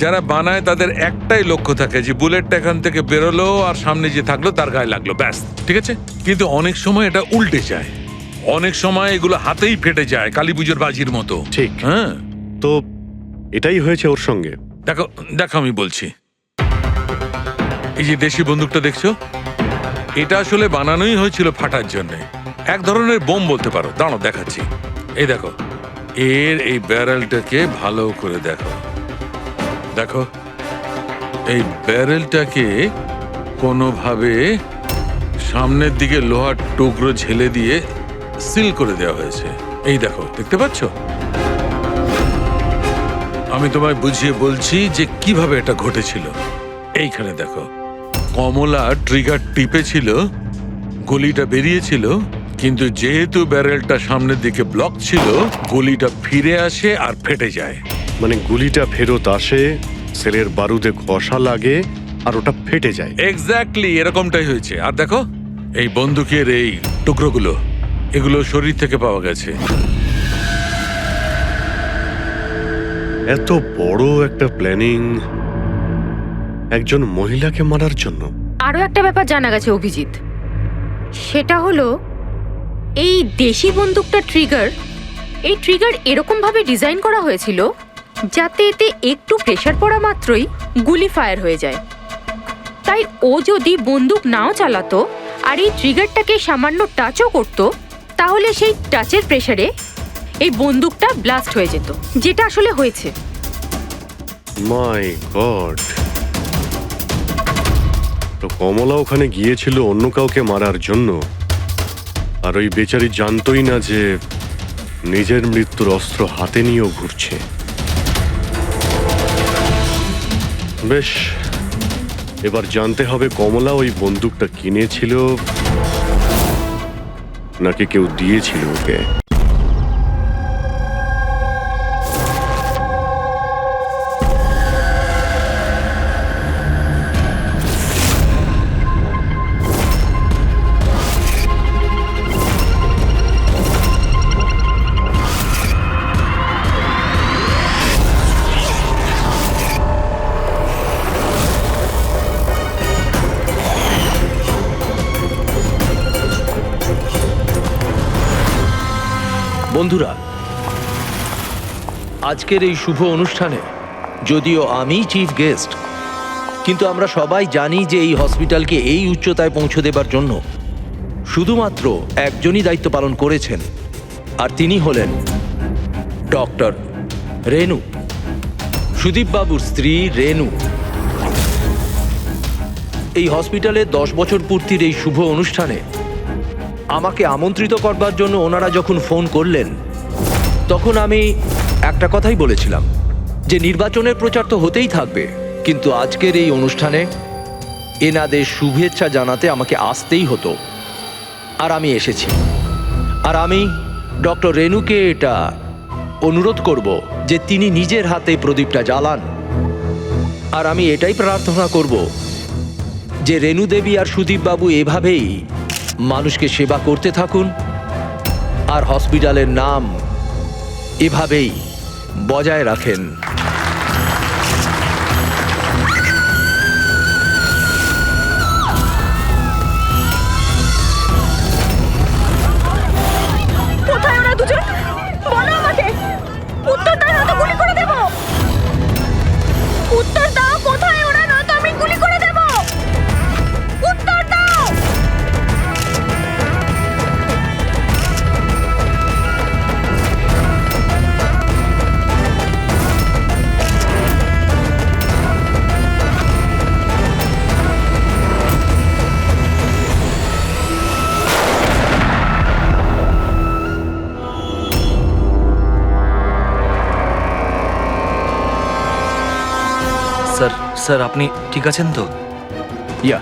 যারা বানায় তাদের একটাই লক্ষ্য থাকে যে বুলেটটা এখান থেকে বেরোলো আর সামনে যে থাকলো তার গায়ে লাগলো, ব্যাস, ঠিক আছে। কিন্তু অনেক সময় এটা উল্টে যায়, অনেক সময় এগুলো হাতেই ফেটে যায়, কালী পুজোর বাজির মতো। ঠিক। হ্যাঁ, তো এটাই হয়েছে ওর সঙ্গে। দেখো দেখো আমি বলছি, এই যে দেশি বন্দুকটা দেখছো, এটা আসলে বানানোই হয়েছিল ফাটার জন্য, এক ধরনের বোম বলতে পারো। দাঁড়াও দেখাচ্ছি, এই দেখো, এর এই ব্যারেলটাকে ভালো করে দেখো, দেখো এই ব্যারেলটাকে কোনোভাবে সামনের দিকে লোহার টুকরো ঝেলে দিয়ে সিল করে দেওয়া হয়েছে। এই দেখো, দেখতে পাচ্ছ? আমি তোমায় বুঝিয়ে বলছি যে কিভাবে এটা ঘটেছিল। এইখানে দেখো, কমলা ট্রিগার টিপেছিল, গুলিটা বেরিয়েছিল, কিন্তু যেহেতু ব্যারেলটা সামনের দিকে ব্লক ছিল, গুলিটা ফিরে আসে আর ফেটে যায়। মানে গুলিটা ফেরত আসে, সেলের বারুদে ঘষা লাগে আর ওটা ফেটে যায়। এক্স্যাক্টলি এরকমটাই হয়েছে। আর দেখো এই বন্দুকের এই টুকরোগুলো, এগুলো শরীর থেকে পাওয়া গেছে। এত বড় একটা প্ল্যানিং একজন মহিলাকে মারার জন্য। আরো একটা ব্যাপার জানা গেছে অভিজিৎ, সেটা হলো এই দেশি বন্দুকটা এই ট্রিগার এরকম ভাবে ডিজাইন করা হয়েছিল যাতে এতে একটু প্রেসার পড়া মাত্রই গুলি ফায়ার হয়ে যায়। তাই ও যদি বন্দুক নাও চালাতো আর এই ট্রিগারটাকে সামান্য টাচও করতো, তাহলে সেই টাচের প্রেসারে এই বন্দুকটা ব্লাস্ট হয়ে যেত, যেটা আসলে হয়েছে। মাই গড! তো কমলা ওখানে গিয়েছিল অন্য কাউকে মারার জন্য, আর ওই বেচারি জানতোই না যে নিজের মৃত্যুর অস্ত্র হাতে নিয়েও ঘুরছে। বেশ, এবার জানতে হবে কমলা ওই বন্দুকটা কিনেছিল নাকি কেউ দিয়েছিল ওকে। বন্ধুরা, আজকের এই শুভ অনুষ্ঠানে যদিও আমি চিফ গেস্ট, কিন্তু আমরা সবাই জানি যে এই হসপিটালকে এই উচ্চতায় পৌঁছে দেবার জন্য শুধুমাত্র একজনই দায়িত্ব পালন করেছেন, আর তিনি হলেন ডক্টর রেনু, সুদীপবাবুর স্ত্রী রেনু। এই হসপিটালের 10 বছর পূর্তির এই শুভ অনুষ্ঠানে আমাকে আমন্ত্রিত করবার জন্য ওনারা যখন ফোন করলেন, তখন আমি একটা কথাই বলেছিলাম যে নির্বাচনের প্রচার তো হতেই থাকবে, কিন্তু আজকের এই অনুষ্ঠানে এনাদের শুভেচ্ছা জানাতে আমাকে আসতেই হতো। আর আমি এসেছি, আর আমি ডক্টর রেনুকে এটা অনুরোধ করব যে তিনি নিজের হাতে প্রদীপটা জ্বালান। আর আমি এটাই প্রার্থনা করব যে রেনু দেবী আর সুদীপবাবু এভাবেই মানুষকে সেবা করতে থাকুন, আর হসপিটালের নাম এভাবেই বজায় রাখেন। কোথায় ওরা দুজন? বলো আমাকে, উত্তর দাও, নয়তো গুলি করে দেব। উত্তর দাও, কোথায় ওরা, নয়তো আমি গুলি করে দেব। উত্তর দাও। স্যার আপনি ঠিক আছেন তো? ইয়া,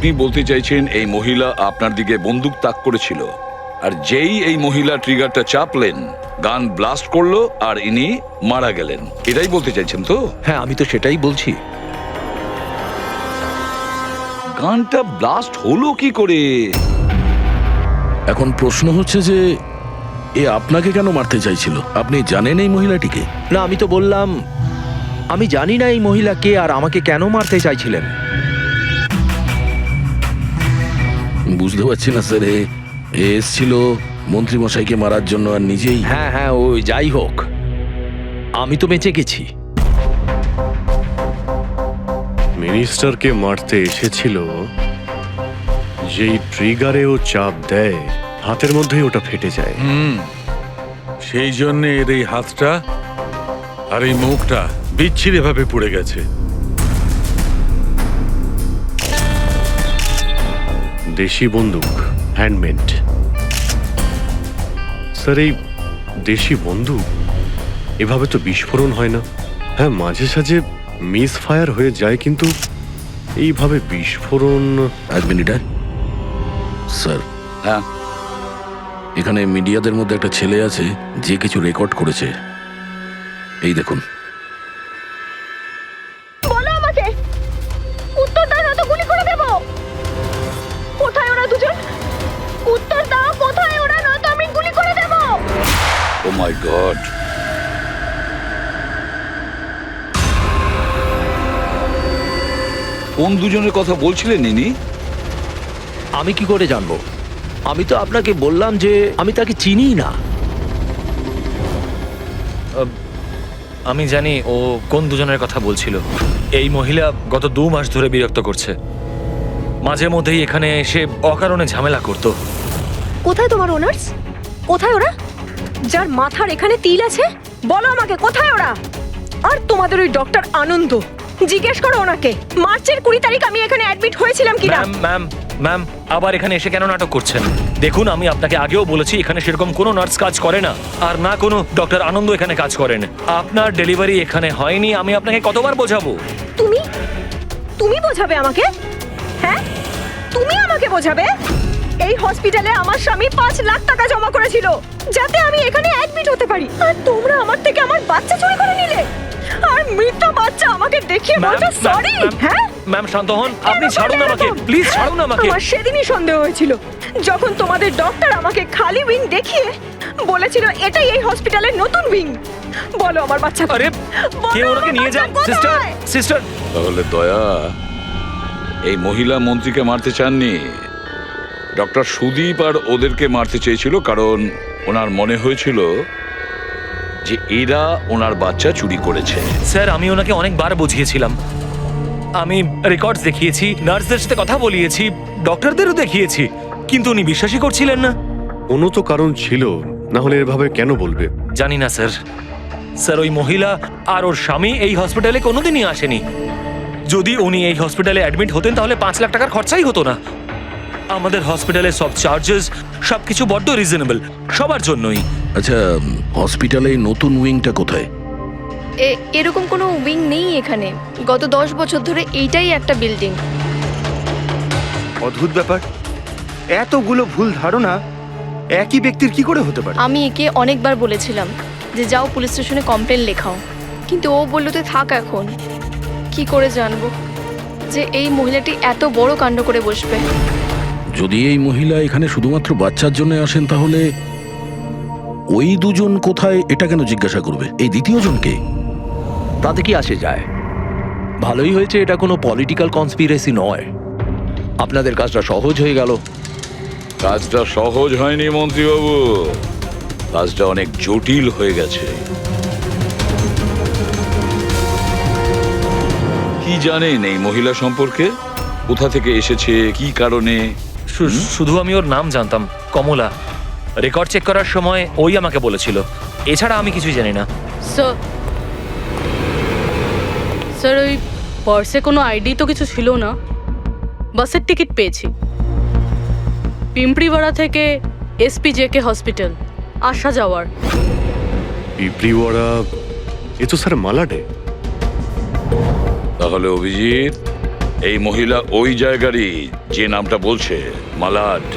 আপনি বলতে চাইছেন এই মহিলা আপনার দিকে বন্দুক তাক করেছিল, আর যেই এই মহিলা ট্রিগারটা চাপলেন, গান ব্লাস্ট করলো আর ইনি মারা গেলেন, এটাই বলতে চাইছেন তো? হ্যাঁ, আমি তো সেটাই বলছি। গানটা ব্লাস্ট হলো কি করে? এখন প্রশ্ন হচ্ছে যে এ আপনাকে কেন মারতে চাইছিল? আপনি জানেন এই মহিলাটিকে? না, আমি তো বললাম আমি জানি না এই মহিলা কে আর আমাকে কেন মারতে চাইছিলেন। বুঝতে পারছি না স্যার, এ এসছিল মন্ত্রীমশাইকে মারার জন্য আর নিজেই। হ্যাঁ হ্যাঁ, ওই যাই হোক, আমি তো বেঁচে গেছি। মিনিস্টারকে মারতে এসেছিল, যেই ট্রিগারে ও চাপ দেয় হাতের মধ্যেই ওটা ফেটে যায়। সেই জন্য এর এই হাতটা আর এই মুখটা বিচ্ছিরি ভাবে পুড়ে গেছে। দেশি বন্দুক, হ্যান্ডমেড। স্যার, এই দেশি বন্দুক এভাবে তো বিস্ফোরণ হয় না। হ্যাঁ, মাঝে সাঝে মিস ফায়ার হয়ে যায়, কিন্তু এইভাবে বিস্ফোরণ। এক মিনিট। স্যার, হ্যাঁ, এখানে মিডিয়াদের মধ্যে একটা ছেলে আছে যে কিছু রেকর্ড করেছে। এই দেখুন। বলো আমাকে, উত্তর দাও না তো গুলি করে দেব। কোথায় ওরা দুজন? উত্তর দাও, কোথায় ওরা, নয়তো আমি গুলি করে দেব। ও মাই গড। কোন দুজনের কথা বলছিলেন ইনি? আমি কি করে জানবো? আমি তো আপনাকে বললাম যে আমি তাকে চিনিই না। আমি জানি ও কোন দুজনের কথা বলছিল। এই মহিলা গত 2 মাস ধরে বিরক্ত করছে। মাঝে মধ্যেই এখানে এসে অকারণে ঝামেলা করতো। কোথায় তোমার ওনার্স? কোথায় ওরা, যার মাথার এখানে তিল আছে? বলো আমাকে, কোথায় ওরা? আর তোমাদের ওই ডক্টর আনন্দ, জিজ্ঞেস করো ওনাকে মার্চের 20 তারিখ আমি এখানে অ্যাডমিট হয়েছিলাম কিনা। ম্যাম, আবার এখানে এসে কেন নাটক করছেন? দেখুন, আমি আপনাকে আগেও বলেছি এখানে সেরকম কোনো নার্স কাজ করে না, আর না কোনো ডক্টর আনন্দ এখানে কাজ করেন। আপনার ডেলিভারি এখানে হয়নি, আমি আপনাকে কতবার বোঝাবো? তুমি বোঝাবে আমাকে? হ্যাঁ, তুমি আমাকে বোঝাবে? এই হসপিটালে আমার স্বামী 5 লাখ টাকা জমা করেছিল যাতে আমি এখানে অ্যাডমিট হতে পারি, আর তোমরা আমার থেকে আমার বাচ্চা চুরি করে নিলে, আর মৃত বাচ্চা আমাকে দেখিয়ে বলছো সরি। হ্যাঁ ম্যাম, শান্ত হন, আপনি ছাড়ুন আমাকে, প্লিজ ছাড়ুন আমাকে। আমার সেদিনই সন্দেহ হয়েছিল যখন তোমাদের ডক্টর আমাকে খালি উইং দেখিয়ে বলেছিল এটাই এই হসপিটালের নতুন উইং। বলো আমার বাচ্চা আরে, কে ওনাকে নিয়ে যান। সিস্টার। তাহলে দয়া এই মহিলা মন্ত্রীকে মারতে চাননি, ডক্টর সুদীপ আর ওদেরকে মারতে চেয়েছিল, কারণ ওনার মনে হয়েছিল যে এরা ওনার বাচ্চা চুরি করেছে। স্যার, আমি ওনাকে অনেকবার বুঝিয়েছিলাম, আমি রেকর্ডস দেখিয়েছি, নার্সদের সাথে কথা বলিয়েছি, ডক্টরদেরও দেখিয়েছি, কিন্তু উনি বিশ্বাসই করছিলেন না। কোনো তো কারণ ছিল, না হলে এভাবে কেন বলবে? জানি না স্যার। স্যার, ওই মহিলা আর ওর স্বামী এই হসপিটালে কোনোদিনই আসেনি। যদি উনি এই হসপিটালে অ্যাডমিট হতেন তাহলে 5 লাখ টাকার খরচাই হতো না। আমাদের হসপিটালে সব চার্জেস সবকিছু বড্ড রিজনেবল সবার জন্যই। আচ্ছা, হসপিটালে নতুন উইংটা কোথায়? এরকম কোনো উইং নেই এখানে। গত 10 বছর ধরে এইটাই একটা বিল্ডিং। অদ্ভুত ব্যাপার, এতগুলো ভুল ধারণা একই ব্যক্তির কি করে হতে পারে? আমি একে অনেকবার বলেছিলাম যে যাও পুলিশ স্টেশনে কমপ্লেন লেখাও, কিন্তু ও বললো তুই থাক। এখন কি করে জানবো যে এই মহিলাটি এত বড় কাণ্ড করে বসবে? যদি এই মহিলা এখানে শুধুমাত্র বাচ্চার জন্য আসেন, তাহলে ওই দুজন কোথায় এটা কেন জিজ্ঞাসা করবে? এই দ্বিতীয় জনকে তাতে কি আসে যায়? ভালোই হয়েছে এটা কোনো পলিটিক্যাল কনস্পিরেসি নয়। আপনাদের কাজটা সহজ হয়ে গেল। কাজটা সহজ হয়নি মন্ত্রীবাবু, কাজটা অনেক জটিল হয়ে গেছে। কি জানেন এই মহিলা সম্পর্কে? কোথা থেকে এসেছে, কি কারণে? শুধু আমি ওর নাম জানতাম, কমলা। রেকর্ড চেক করার সময় ওই আমাকে বলেছিল, এছাড়া আমি কিছুই জানি না। স্যার, ওই পার্সে কোনো আইডি তো কিছু ছিল না। বাসের টিকিট পেয়েছি, পিম্পড়িওয়াড়া থেকে SPJK হসপিটাল আসা যাওয়ার। পিঁপড়িওয়াড়া? এ তো স্যার মালাডে। তাহলে অভিজিৎ, এই মহিলা ওই জায়গারই যে নামটা বলছে, মালাড।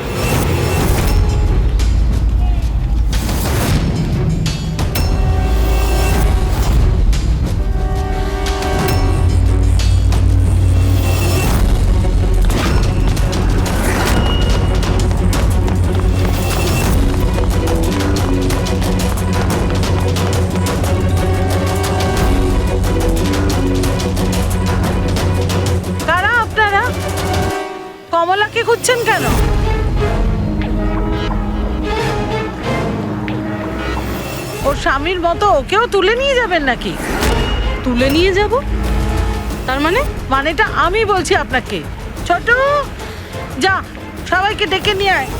কারা আপনারা? কমলাকে খুঁজছেন কেন? ওর স্বামীর মতো ওকেও তুলে নিয়ে যাবেন নাকি? তুলে নিয়ে যাব? তার মানে? মানেটা আমি বলছি আপনাকে। ছোট, যা সবাইকে ডেকে নিয়ে আয়।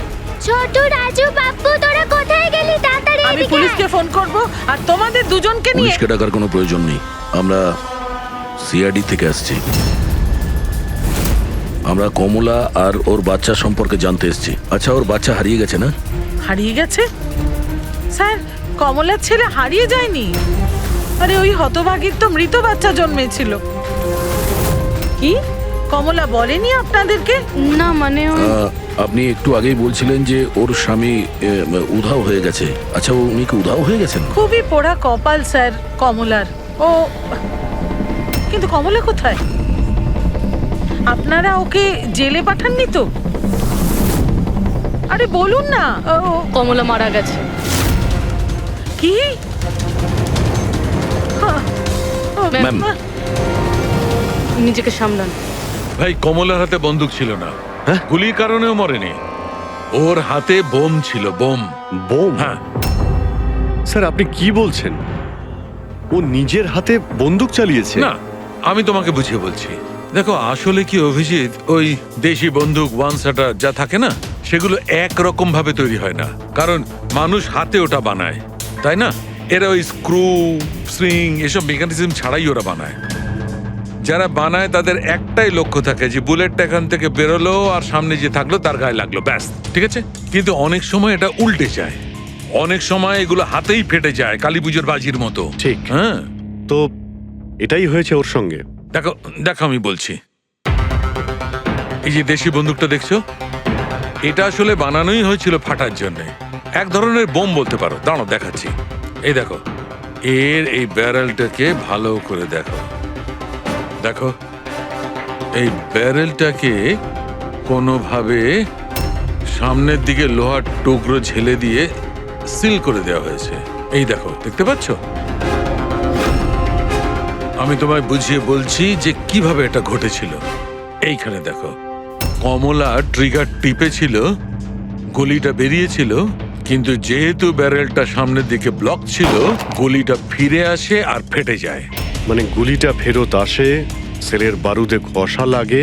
ছোট, রাজু, বাপ্পু, তোরা কোথায় গেলি? তাড়াতাড়ি আমি পুলিশকে ফোন করব আর তোমাদের দুজনকে নিয়ে। পুলিশকে ডাকার কোনো প্রয়োজন নেই, আমরা সিআইডি থেকে আসছি। আমরা কমলা আর ওর বাচ্চা সম্পর্কে জানতে এসেছি। আচ্ছা, ওর বাচ্চা হারিয়ে গেছে না? হারিয়ে গেছে? স্যার, কমলার ছেলে হারিয়ে যায়নি। আরে ওই হতভাগীর তো মৃত বাচ্চা জন্মেছিল। কি কমলা বলেনি আপনাদেরকে? না মানে আপনি একটু আগেই বলছিলেন যে ওর স্বামী উধাও হয়ে গেছে। আচ্ছা, উনি কি উধাও হয়ে গেছেন? খুবই পোড়া কপাল স্যার কমলার। ও কিন্তু কমলা কোথায়? আপনারা ওকে জেলে পাঠাননি তো? আরে বলুন না। কমলা মারা গেছে। কি? ম্যাম, নিজেকে সামলান। ভাই, কমলার হাতে বন্দুক ছিল না, গুলির কারণেও মরেনি। ওর হাতে বোম ছিল, বোম। বোম? হ্যাঁ। স্যার, আপনি কি বলছেন? ও নিজের হাতে বন্দুক চালিয়েছে? না, আমি তোমাকে বুঝিয়ে বলছি। দেখো, আসলে কি অভিজিৎ, ওই দেশি বন্দুক ওয়ান শাটার যা থাকে না, সেগুলো একরকম ভাবে তৈরি হয় না। কারণ মানুষ হাতে ওটা বানায়, তাই না? এরা ওই স্ক্রু, স্প্রিং এসব মেকানিজম ছাড়াই ওরা বানায়। যারা বানায় তাদের একটাই লক্ষ্য থাকে যে বুলেটটা এখান থেকে বেরোলো আর সামনে যে থাকলো তার গায়ে লাগলো, ব্যাস, ঠিক আছে? কিন্তু অনেক সময় এটা উল্টে যায়, অনেক সময় এগুলো হাতেই ফেটে যায়, কালী পুজোর বাজির মতো। ঠিক। হ্যাঁ, তো এটাই হয়েছে ওর সঙ্গে। দেখো দেখো, আমি বলছি, এই যে দেশি বন্দুকটা দেখছো, এটা আসলে বানানোই হয়েছিল ফাটার জন্য। এক ধরনের বোম বলতে পারো। দাঁড়াও, দেখাচ্ছি। এই দেখো, এর এই ব্যারেলটাকে ভালো করে দেখো। দেখো, এই ব্যারেলটাকে কোনোভাবে সামনের দিকে লোহার টুকরো ঝেলে দিয়ে সিল করে দেওয়া হয়েছে। এই দেখো, দেখতে পাচ্ছ? আমি তোমায় বুঝিয়ে বলছি যে কিভাবে এটা ঘটেছিল। এইখানে দেখো, কমলা ট্রিগার টিপেছিল, গুলিটা বেরিয়েছিল, কিন্তু যেহেতু ব্যারেলটা সামনের দিকে ব্লক ছিল, গুলিটা ফিরে আসে আর ফেটে যায়। মানে গুলিটা ফেরত আসে, সেলের বারুদে ঘষা লাগে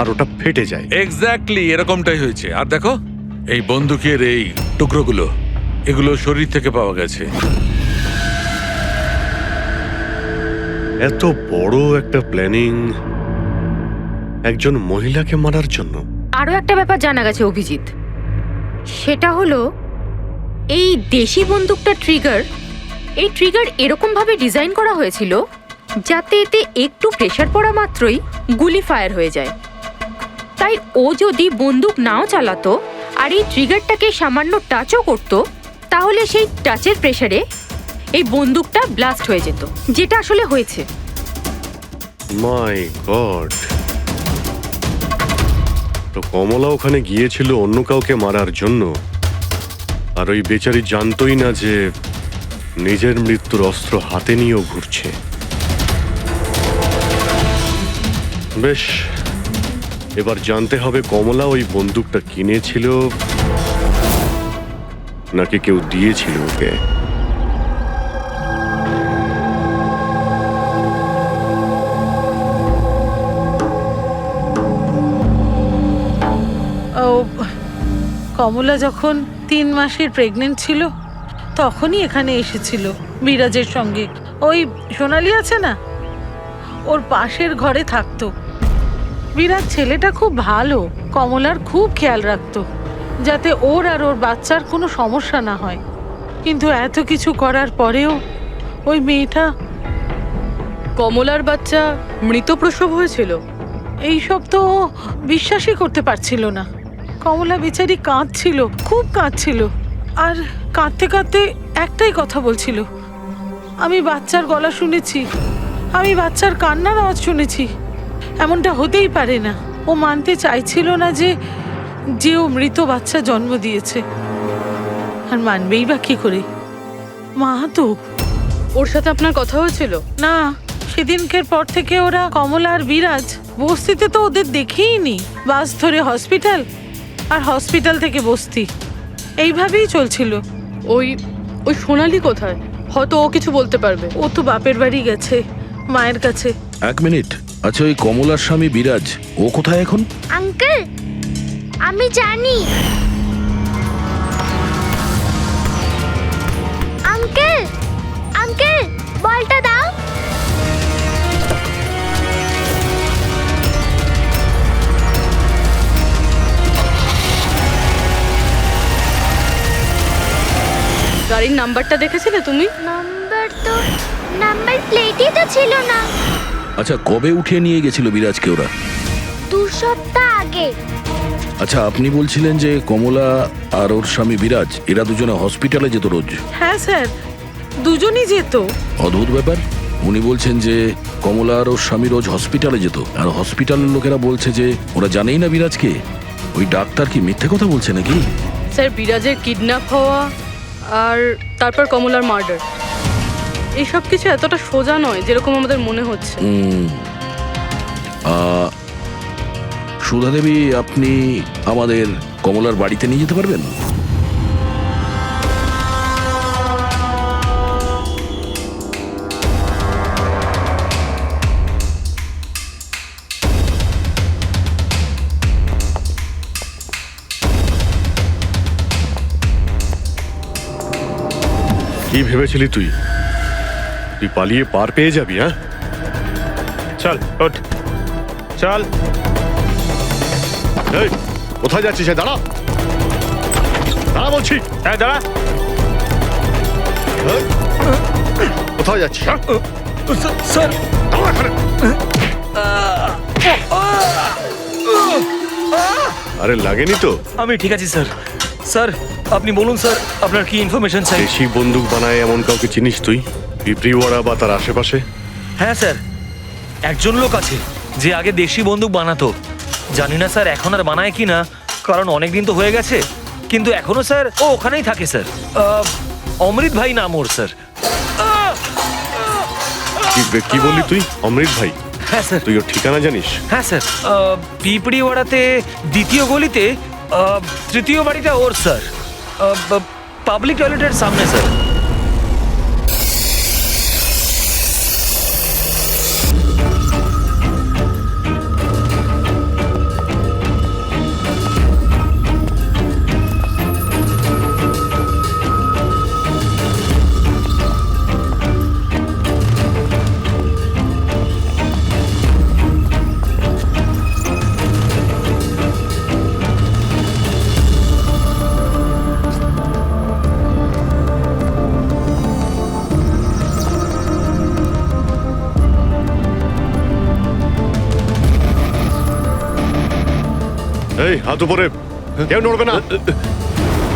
আর ওটা ফেটে যায়। এক্স্যাক্টলি এরকমটাই হয়েছে। আর দেখো, এই বন্দুকের এই টুকরোগুলো, এগুলো শরীর থেকে পাওয়া গেছে। এত বড় একটা প্ল্যানিং একজন মহিলাকে মারার জন্য। আরও একটা ব্যাপার জানা গেছে অভিজিৎ, সেটা হলো এই দেশি বন্দুকটা এই ট্রিগার এরকম ভাবে ডিজাইন করা হয়েছিল যাতে এতে একটু প্রেসার পড়া মাত্রই গুলি ফায়ার হয়ে যায়। তাই ও যদি বন্দুক নাও চালাতো আর এই ট্রিগারটাকে সামান্য টাচও করতো, তাহলে সেই টাচের প্রেসারে এই বন্দুকটা ব্লাস্ট হয়ে যেত, যেটা আসলে হয়েছে। মাই গড! তো কমলা ওখানে গিয়েছিল অন্য কাউকে মারার জন্য, আর ওই বেচারি জানতোই না যে নিজের মৃত্যুর অস্ত্র হাতে নিয়েও ঘুরছে। বেশ, এবার জানতে হবে কমলা ওই বন্দুকটা কিনেছিল নাকি কেউ দিয়েছিল ওকে। কমলা যখন 3 মাসের প্রেগনেন্ট ছিল তখনই এখানে এসেছিল বিরাজের সঙ্গে। ওই সোনালি আছে না, ওর পাশের ঘরে থাকতো। বিরাজ ছেলেটা খুব ভালো, কমলার খুব খেয়াল রাখতো যাতে ওর আর ওর বাচ্চার কোনো সমস্যা না হয়। কিন্তু এত কিছু করার পরেও ওই মেয়েটা। কমলার বাচ্চা মৃত প্রসব হয়েছিল? এইসব তো ও বিশ্বাসই করতে পারছিল না। কমলা বেচারি কাঁদছিল, খুব কাঁদছিল, আর কাঁদতে কাঁদতে একটাই কথা বলছিল, আমি বাচ্চার গলা শুনেছি, আমি বাচ্চার কান্নার আওয়াজ শুনেছি, এমনটা হতেই পারে না। ও মানতে চাইছিল না যে ও মৃত বাচ্চা জন্ম দিয়েছে, আর মানবেই বা কি করে? মা তো ওর সাথে আপনার কথা হয়েছিল? না, সেদিনকের পর থেকে ওরা কমলা আর বিরাজ বস্তিতে তো ওদের দেখেই নি। বাস ধরে হসপিটাল, আর হসপিটাল থেকে বস্তি, এইভাবেই চলছিল। ওই ওই সোনালি কোথায়? হয়তো ও কিছু বলতে পারবে। ও তো বাপের বাড়ি গেছে, মায়ের কাছে। এক মিনিট, আচ্ছা ওই কমলার স্বামী বিরাজ ও কোথায় এখন? আঙ্কেল, আমি জানি। আঙ্কেল, আঙ্কেল, বলটা দাও। গাড়ির নাম্বারটা দেখেছিলে তুমি? নাম্বার প্লেটই তো ছিল না। আচ্ছা কবে উঠিয়ে নিয়ে গেছিল বিরাজকে ওরা? 2 সপ্তাহ আগে। আচ্ছা আপনি বলছিলেন যে কমলা আর ওর স্বামী বিরাজ এরা দুজনে হসপিটালে যেত রোজ? হ্যাঁ স্যার, দুজনই যেত। অদ্ভুত ব্যাপার। উনি বলছেন যে কমলা আর ওর স্বামী রোজ হসপিটালে যেত, আর হসপিটালের লোকেরা বলছে যে ওরা জানেই না বিরাজকে। ওই ডাক্তার কি মিথ্যে কথা বলছে নাকি? স্যার, বিরাজের কিডন্যাপ হওয়া আর তারপর কমলার মার্ডার, এইসব কিছু এতটা সোজা নয় যেরকম আমাদের মনে হচ্ছে। সুধা দেবী, আপনি আমাদের কমলার বাড়িতে নিয়ে যেতে পারবেন? কি ভেবেছিলি তুই? তুই পালিয়ে পার পেয়ে যাবি? হ্যাঁ, চল ওঠ, চল। এই, কোথায় যাচ্ছিস? দাঁড়া, দাঁড়া বলছি। হ্যাঁ দাঁড়া। এই, কোথায় যাচ্ছিস? স্যার, দাঁড়া এখানে। আরে লাগেনি তো? আমি ঠিক আছি স্যার। স্যার আপনি বলুন স্যার, আপনার কি ইনফরমেশন চাই? দেশি বন্দুক বানায় এমন কাউকে চিনিস তুই? পিঁপড়িওয়াড়া বা তার আশেপাশে? হ্যাঁ স্যার, একজন লোক আছে যে আগে দেশি বন্দুক বানাতো। জানি না স্যার এখন আর বানায় কি না, কারণ অনেক দিন তো হয়ে গেছে। কিন্তু এখনো স্যার ও ওখানেই থাকে স্যার। অমৃত ভাই নাম ওর স্যার। কি বললি তুই? অমৃত ভাই? হ্যাঁ স্যার। তুই ওর ঠিকানা জানিস? হ্যাঁ স্যার, পিঁপড়িওয়াড়াতে 2য় গলিতে 3য় বাড়িটা ওর স্যার, পাবলিক টয়লেটের সামনে স্যার। এই, হাত উপরে, কেউ নড়বে না।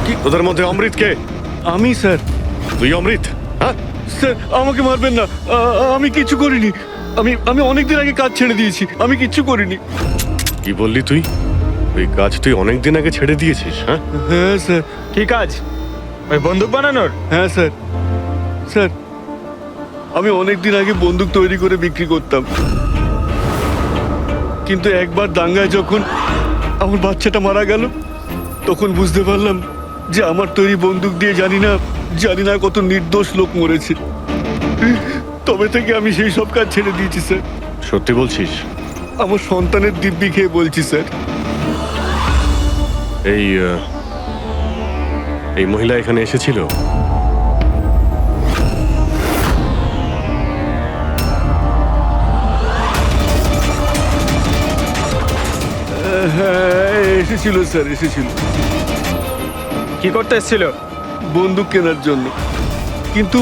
কি তোদের মধ্যে অমৃত কে? আমি স্যার। তুই অমৃত? হ্যাঁ স্যার, আমাকে মারবেন না, আমি কিছু করিনি। আমি অনেকদিন আগে কাজ ছেড়ে দিয়েছি, আমি কিচ্ছু করিনি। কি বললি তুই? ওই কাজ তুই অনেকদিন আগে ছেড়ে দিয়েছিস? হ্যাঁ হ্যাঁ স্যার। কি কাজ? ওই বন্দুক বানানোর? হ্যাঁ স্যার। স্যার, আমি অনেকদিন আগে বন্দুক তৈরি করে বিক্রি করতাম, কিন্তু একবার দাঙ্গায় যখন আমার বাচ্চাটা মারা গেল, তখন বুঝতে পারলাম যে আমার তৈরি বন্দুক দিয়ে জানি না কত নির্দোষ লোক মরেছে। তবে থেকে আমি সেই সব কাজ ছেড়ে দিয়েছি স্যার। সত্যি বলছিস? আমার সন্তানের দিব্যি খেয়ে বলছি স্যার। এই মহিলা এখানে এসেছিল? হ্যাঁ এসেছিল স্যার, এসেছিল। কি করতে এসেছিল? বন্দুক কেনার জন্য। কিন্তু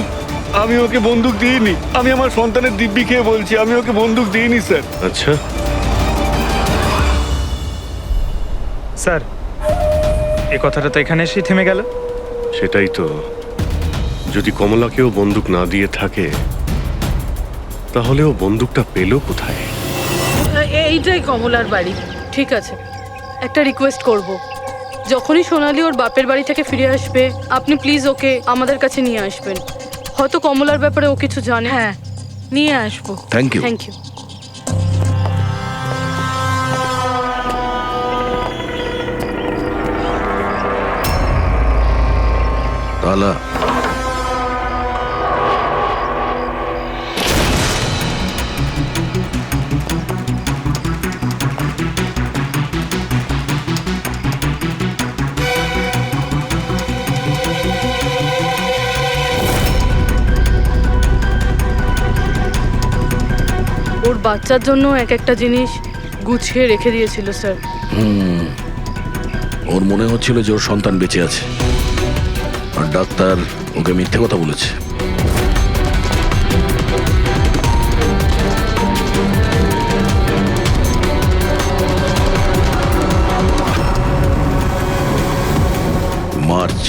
আমি ওকে বন্দুক দিইনি। আমি আমার সন্তানের দিব্যি খেয়ে বলছি, আমি ওকে বন্দুক দিইনি স্যার। আচ্ছা, স্যার এই কথাটা তো এখানে এসেই থেমে গেল। সেটাই তো, যদি কমলাকেও বন্দুক না দিয়ে থাকে তাহলে ও বন্দুকটা পেল কোথায়? এইটাই কমলার বাড়ি। ঠিক আছে, একটা রিকোয়েস্ট করব, যখনই সোনালি ওর বাপের বাড়ি থেকে ফিরে আসবে আপনি প্লিজ ওকে আমাদের কাছে নিয়ে আসবেন। হয়তো কমলার ব্যাপারে ও কিছু জানে। হ্যাঁ, নিয়ে আসবো। Thank you. Thank you. তালা ওর বাচ্চার জন্য এক একটা জিনিস গুছিয়ে রেখে দিয়েছিল স্যার। ওর মনে হচ্ছিল যে ওর সন্তান বেঁচে আছে, আর ডাক্তার ওকে মিথ্যে কথা বলেছে। মার্চ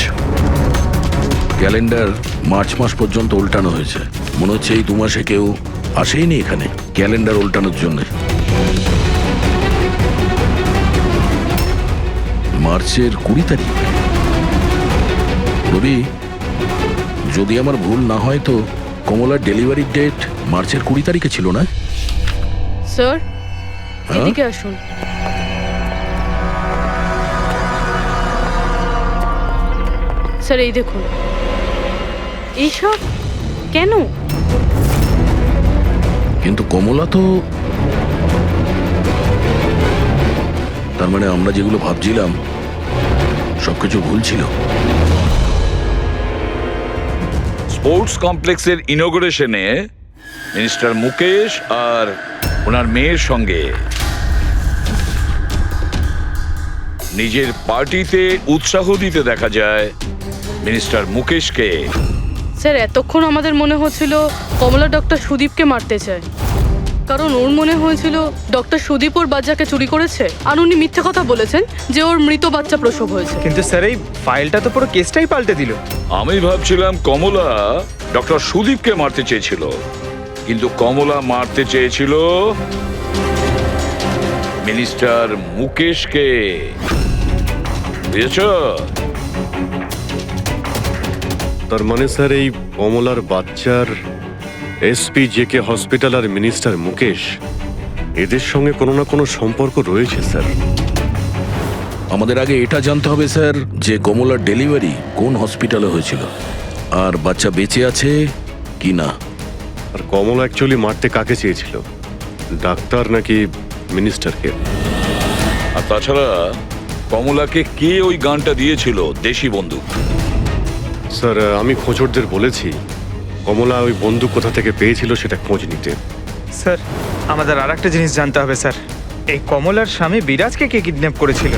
ক্যালেন্ডার মার্চ মাস পর্যন্ত উল্টানো হয়েছে। মনে হচ্ছে এই 2 মাসে কেউ আসেইনি এখানে ক্যালেন্ডার উল্টানোর জন্য। মার্চের 20 তারিখ। রবি, যদি আমার ভুল না হয় তো কমলার ডেলিভারি ডেট মার্চের 20 তারিখে ছিল না? স্যার হ্যাঁ? এদিকে আসুন। স্যার এই দেখুন, এইসব কেন? কিন্তু কমলা তো, তার মানে আমরা যেগুলো ভাবছিলাম সবকিছু ভুল ছিল। স্পোর্টস কমপ্লেক্সের ইনোগ্রেশনে মিনিস্টার মুকেশ আর ওনার মেয়ের সঙ্গে নিজের পার্টিতে উৎসাহ দিতে দেখা যায় মিনিস্টার মুকেশকে। স্যার এতক্ষণ আমাদের মনে হচ্ছিল কমলা ডক্টর সুদীপকে মারতে চায়, কারণ ওর মনে হয়েছিল ডক্টর সুদীপ ওর বাচ্চাকে চুরি করেছে, আর উনি মিথ্যে কথা বলেছেন যে ওর মৃত বাচ্চা প্রসব হয়েছে। কিন্তু স্যার এই ফাইলটা তো পুরো কেসটাই পাল্টে দিল। আমি ভাবছিলাম কমলা ডক্টর সুদীপকে মারতে চেয়েছিল, কিন্তু কমলা মারতে চেয়েছিল মিনিস্টার মুকেশকে। বুঝেছ? তার মানে স্যার এই কমলার বাচ্চার এসপি জেকে হসপিটাল আর মিনিস্টার মুকেশ এদের সঙ্গে কোনো না কোনো সম্পর্ক রয়েছে স্যার। আমাদের আগে এটা জানতে হবে স্যার যে কমলার ডেলিভারি কোন হসপিটালে হয়েছিল, আর বাচ্চা বেঁচে আছে কি না। আর কমলা অ্যাকচুয়ালি মারতে কাকে চেয়েছিল, ডাক্তার নাকি মিনিস্টারকে? আর তাছাড়া কমলাকে কে ওই গানটা দিয়েছিল, দেশি বন্দুক? স্যার আমি খোঁজরদের বলেছি কমলা ওই বন্দুক কোথা থেকে পেয়েছিল সেটা খোঁজ নিতে। স্যার আমাদের আর একটা জিনিস জানতে হবে স্যার, এই কমলার স্বামী বিরাজকে কে কিডন্যাপ করেছিল?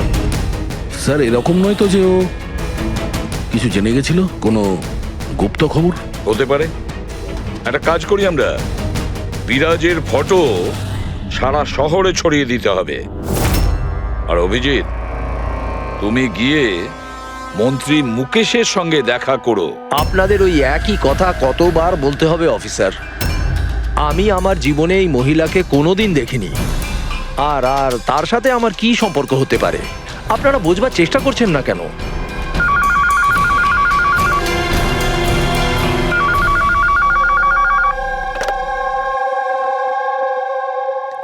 স্যার এরকম নয় তো যে ও কিছু জেনে গেছিল, কোনো গুপ্ত খবর? হতে পারে। একটা কাজ করি আমরা, বিরাজের ফটো সারা শহরে ছড়িয়ে দিতে হবে। আর অভিজিৎ, তুমি গিয়ে মন্ত্রী মুকেশের সঙ্গে দেখা করো। আপনাদের ওই একই কথা কতবার বলতে হবে অফিসার? আমি আমার জীবনে এই মহিলাকে কোনোদিন দেখিনি, আর আর তার সাথে আমার কি সম্পর্ক হতে পারে? আপনারা বোঝবার চেষ্টা করছেন না কেন?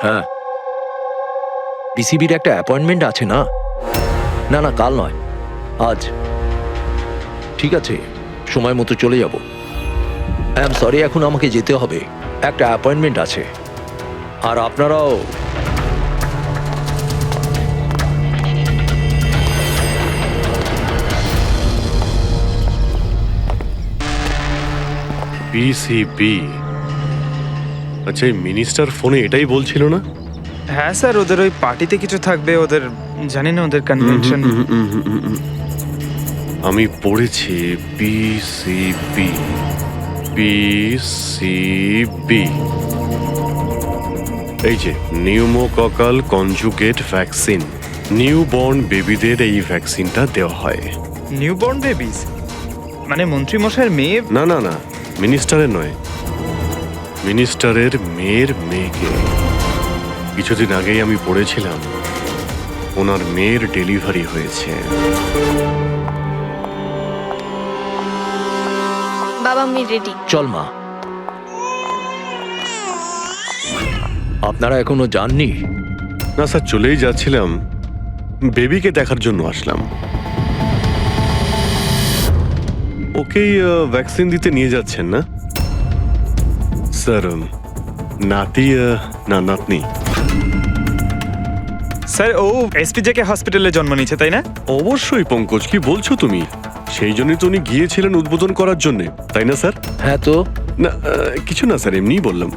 হ্যাঁ, পিসিবির একটা অ্যাপয়েন্টমেন্ট আছে না? না না, কাল নয়, আজ। ঠিক আছে, সময় মতো চলে যাব। আই এম সরি, এখন আমাকে যেতে হবে, একটা অ্যাপয়েন্টমেন্ট আছে। আর আপনারাও। পিসিবি, আচ্ছা এই মিনিস্টার ফোনে এটাই বলছিল না? হ্যাঁ স্যার, ওদের ওই পার্টিতে কিছু থাকবে, ওদের জানি না ওদের কনভেনশন। আমি পড়েছি পিসিবি, পিসিবি, এই যে নিউমোককাল কনজুগেট ভ্যাকসিন। নিউ বর্ন বেবিদের এই ভ্যাকসিনটা দেওয়া হয়। নিউবর্ন বেবিস মানে মন্ত্রী মশাইয়ের মেয়ে? না না না, মিনিস্টারের নয়, মিনিস্টারের মেয়ের মেয়েকে। কিছুদিন আগেই আমি পড়েছিলাম ওনার মেয়ের ডেলিভারি হয়েছে। বাবা আমি রেডি। চল মা। আপনারা এখনো যাননি? না স্যার, চলেই যাচ্ছিলাম, বেবিকে দেখার জন্য আসলাম। ওকেই ভ্যাকসিন দিতে নিয়ে যাচ্ছেন না স্যার? নাতি না নাতনি? স্যার ও এসপিজেকে হসপিটালে জন্ম নিয়েছে তাই না? অবশ্যই পঙ্কজ, কি বলছো তুমি? সেই জন্যই তো উনি গিয়েছিলেন উদ্বোধন করার জন্য, তাই না স্যার? হ্যাঁ তো। না কিছু না স্যার, এমনিই বললাম।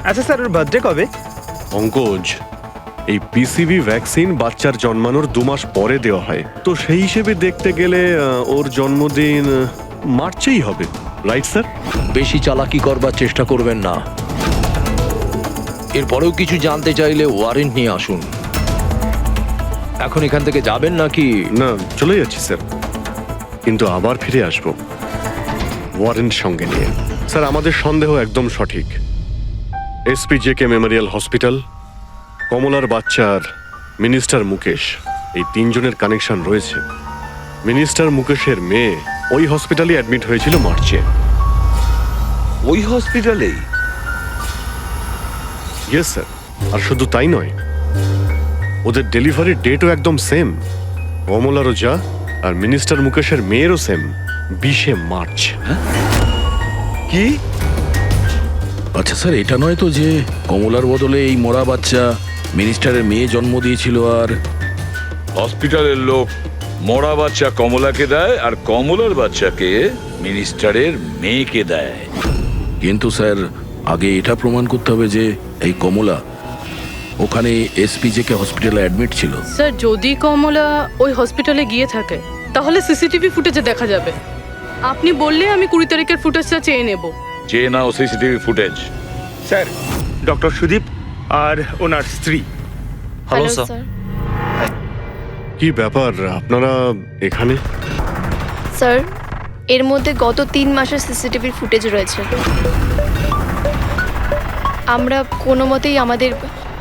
আচ্ছা স্যার ওর বার্থডে কবে? পঙ্কজ, এই পিসিবি ভ্যাকসিন বাচ্চার জন্মানোর 2 মাস পরে দেওয়া হয়, তো সেই হিসেবে দেখতে গেলে ওর জন্মদিন মার্চেই হবে, রাইট স্যার? বেশি চালাকি করবার চেষ্টা করবেন না। এরপরেও কিছু জানতে চাইলে ওয়ারেন্ট নিয়ে আসুন। এখন এখান থেকে যাবেন নাকি? না, চলে যাচ্ছি স্যার, কিন্তু আবার ফিরে আসবো ওয়ারেন্ট সঙ্গে নিয়ে। স্যার আমাদের সন্দেহ একদম সঠিক। এসপিজেকে মেমোরিয়াল হসপিটাল, কমলার বাচ্চার মিনিস্টার মুকেশ, এই 3 জনের কানেকশন রয়েছে। মিনিস্টার মুকেশের মেয়ে ওই হসপিটালে অ্যাডমিট হয়েছিল মার্চে। ওই হসপিটালেই? ইয়েস স্যার, আর শুধু তাই নয়, ওদের ডেলিভারির ডেটও একদম সেম। কমলারও যা আর মিনিস্টার মুকেশের মেয়েরও সেম, 20শে মার্চ। কি? আচ্ছা স্যার, এটা নয় তো যে কমলার বদলে এই মরা বাচ্চা মিনিস্টারের মেয়ে জন্ম দিয়েছিল? আর হসপিটালের লোক মরা বাচ্চা কমলাকে দেয় আর কমলার বাচ্চাকে মিনিস্টারের মেয়েকে দেয়। কিন্তু স্যার আগে এটা প্রমাণ করতে হবে যে এই কমলা ওখানে এসপিজেকে হসপিটালে অ্যাডমিট ছিল। স্যার যদি কমলা ওই হসপিটালে গিয়ে থাকে তাহলে সিসিটিভি ফুটেজে দেখা যাবে। আপনি বললে আমি 20 তারিখের ফুটেজটা চেয়ে নেব। চেয়ে নাও CCTV footage. Sir doctor Sudip আর ওনার স্ত্রী। Hello sir. কি ব্যাপার আপনারা এখানে? স্যার এর মধ্যে গত 3 মাসের সিসিটিভির ফুটেজ রয়েছে। আমরা কোনো মতেই আমাদের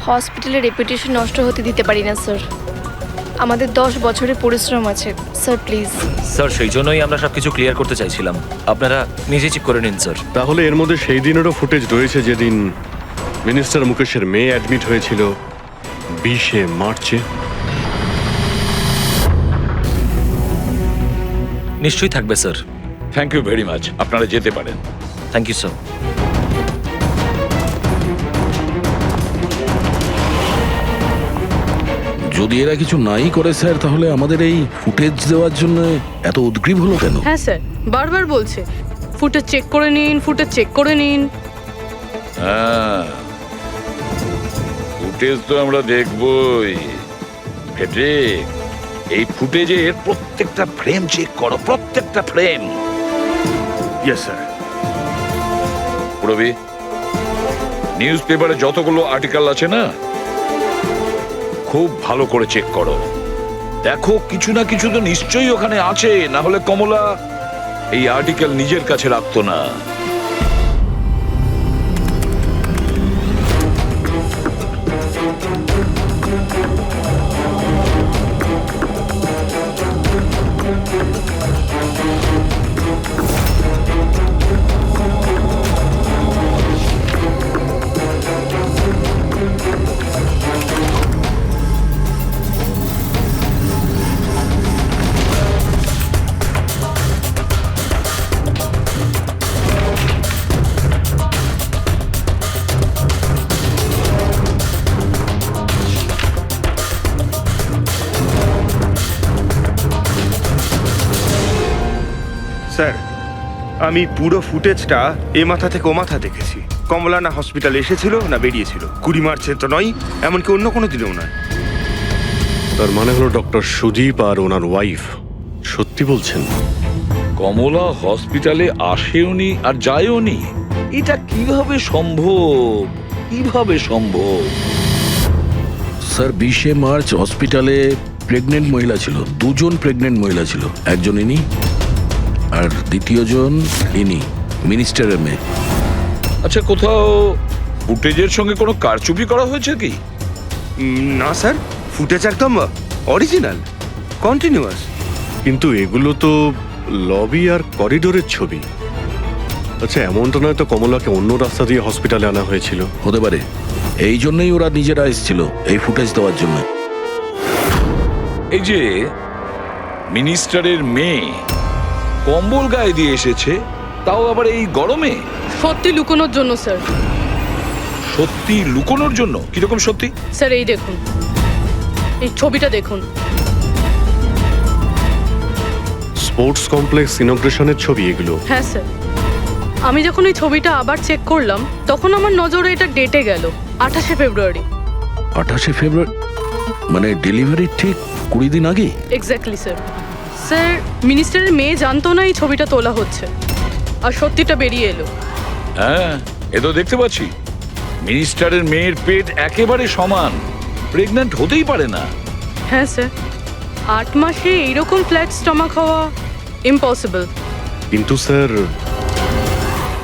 হসপিটালের রেপুটেশন নষ্ট হতে দিতে পারি না স্যার। আমাদের 10 বছরের পরিশ্রম আছে স্যার, প্লিজ। স্যার সেই জন্যই আমরা সবকিছু ক্লিয়ার করতে চাইছিলাম, আপনারা নিজে চেক করে নিন স্যার। তাহলে এর মধ্যে সেই দিনেরও ফুটেজ রয়েছে যেদিন মিনিস্টার মুকেশের মেয়ে অ্যাডমিট হয়েছিল 20শে মার্চে? নিশ্চয়ই থাকবে sir. Thank you very much, আপনারা যেতে পারেন। Thank you sir. যদি এরা কিছু নাই করে স্যার, তাহলে আমাদের এই ফুটেজ দেওয়ার জন্য এত উদ্গ্রীব হলো কেন? হ্যাঁ স্যার, বারবার বলছে ফুটেজ চেক করে নিন, ফুটেজ চেক করে নিন। হ্যাঁ, ফুটেজ তো আমরা দেখবই। ফেডরিক, এই ফুটেজের প্রত্যেকটা ফ্রেম চেক করো, প্রত্যেকটা frame. Yes sir. Rabi, news পেপারে যতগুলো আর্টিকেল আছে না, খুব ভালো করে চেক করো। দেখো কিছু না কিছু তো নিশ্চয়ই ওখানে আছে, না হলে কমলা এই আর্টিকেল নিজের কাছে রাখতো না। স্যার আমি পুরো ফুটেজটা এ মাথা থেকে ও মাথা দেখেছি। কমলা না হসপিটালে এসেছিল না বেরিয়েছিল। 20 মার্চে তো নয়, এমনকি অন্য কোনো দিনেও নয়। তার মানে হলো ডক্টর সুদীপ আর ওনার ওয়াইফ সত্যি বলছেন? কমলা হসপিটালে আসেওনি আর যায়ওনি, এটা কিভাবে সম্ভব? কিভাবে সম্ভব? স্যার 20শে মার্চ হসপিটালে প্রেগনেন্ট মহিলা ছিল, 2জন প্রেগনেন্ট মহিলা ছিল, একজন ইনি আর দ্বিতীয়জন ইনি, মিনিস্টারের মেয়ে। আচ্ছা, কোথাও ফুটেজের সঙ্গে কোনো কারচুপি করা হয়েছে কি? না স্যার, ফুটেজ একদম অরিজিনাল, কন্টিনিউয়াস। কিন্তু এগুলো তো লবি আর করিডোরের ছবি। আচ্ছা, এমনটা নয় তো কমলাকে অন্য রাস্তা দিয়ে হসপিটালে আনা হয়েছিল? হতে পারে, এই জন্যই ওরা নিজেরা এসেছিল এই ফুটেজ দেওয়ার জন্য। এই যে মিনিস্টারের মেয়ে কম্বল গায়ে দিয়ে এসেছে, তাও আবার এই গরমে। সত্যি লুকোনোর জন্য স্যার। সত্যি লুকোনোর জন্য? কিরকম সত্যি? স্যার এই দেখুন, এই ছবিটা দেখুন। স্পোর্টস কমপ্লেক্স ইনগ্রেশনের ছবি এগুলো? হ্যাঁ স্যার, আমি যখন এই ছবিটা আবার চেক করলাম তখন আমার নজরে এটা ডেটে গেল 28শে ফেব্রুয়ারি। 28শে ফেব্রুয়ারি মানে ডেলিভারির ঠিক 20 দিন আগে? Exactly sir. স্যার, মিনিস্টারের মেয়ে জানতো না এই ছবিটা তোলা হচ্ছে, আর সত্যিটা বেরিয়ে এলো। হ্যাঁ, এ তো দেখতে পাচ্ছি মিনিস্টারের মেয়ের পেট একেবারে সমান, প্রেগন্যান্ট হতেই পারে না। হ্যাঁ স্যার, 8 মাসে এইরকম ফ্ল্যাট স্টমাক হওয়া ইম্পসিবল। কিন্তু স্যার,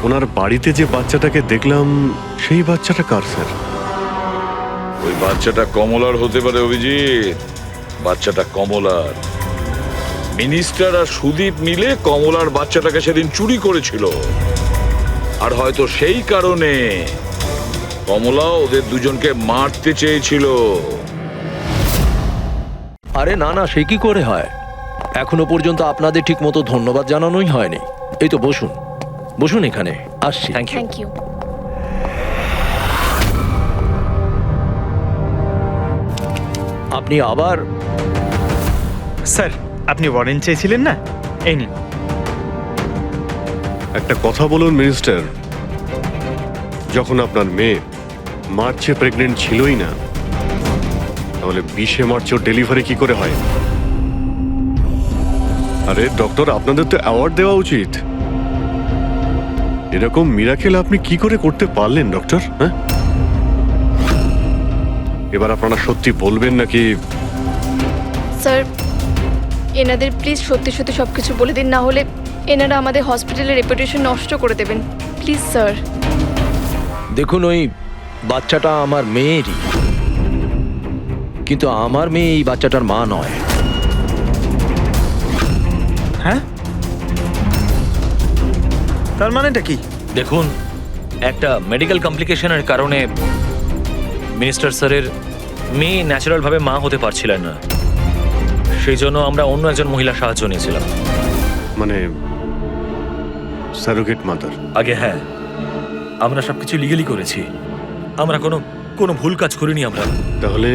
ওনার বাড়িতে যে বাচ্চাটাকে দেখলাম সেই বাচ্চাটা কার স্যার? ওই বাচ্চাটা কমলার হতে পারে অভিজিৎ, বাচ্চাটা কমলার। মিনিস্টার আর সুদীপ মিলে কমলার বাচ্চাটাকে সেদিন চুরি করেছিল, আর হয়তো সেই কারণে কমলা ওদের দুজনকে মারতে চেয়েছিল। আরে না না, সে কি করে হয়? এখনো পর্যন্ত আপনাদের ঠিক মতো ধন্যবাদ জানানোই হয়নি। এই তো বসুন, বসুন এখানে, আসছি। Thank you. Thank you. আপনি আবার? স্যার, আপনি ওয়ারেন্ট চেয়েছিলেন না, এই নিন। একটা কথা বলুন মিনিস্টার, যখন আপনার মেয়ে মার্চে প্রেগনেন্ট ছিলই না, তাহলে 20শে মার্চ ওর ডেলিভারি কি করে হয়? আরে ডক্টর, আপনাদের তো অ্যাওয়ার্ড দেওয়া উচিত। এরকম মিরাকেল আপনি কি করে করতে পারলেন ডক্টর? হ্যাঁ, এবার আপনারা সত্যি বলবেন নাকি? স্যার, এনাদের প্লিজ সত্যি সত্যি সব কিছু বলে দিন, না হলে এনারা আমাদের হসপিটালের রেপুটেশন নষ্ট করে দেবেন। Please sir. দেখুন, ওই বাচ্চাটা আমার মেয়েরই, কিন্তু আমার মেয়ে এই বাচ্চাটার মা নয়। হ্যাঁ, তার মানেটা কি? দেখুন, একটা মেডিকেল কমপ্লিকেশনের কারণে মিনিস্টার স্যারের মেয়ে ন্যাচারালভাবে মা হতে পারছিলেন না, সেই জন্য আমরা অন্য একজন মহিলার সাহায্য নিয়েছিলাম। মানে সারোগেট মাদার? আগে হ্যাঁ, আমরা সবকিছু লিগালি করেছি, আমরা কোনো ভুল কাজ করিনি আমরা। তাহলে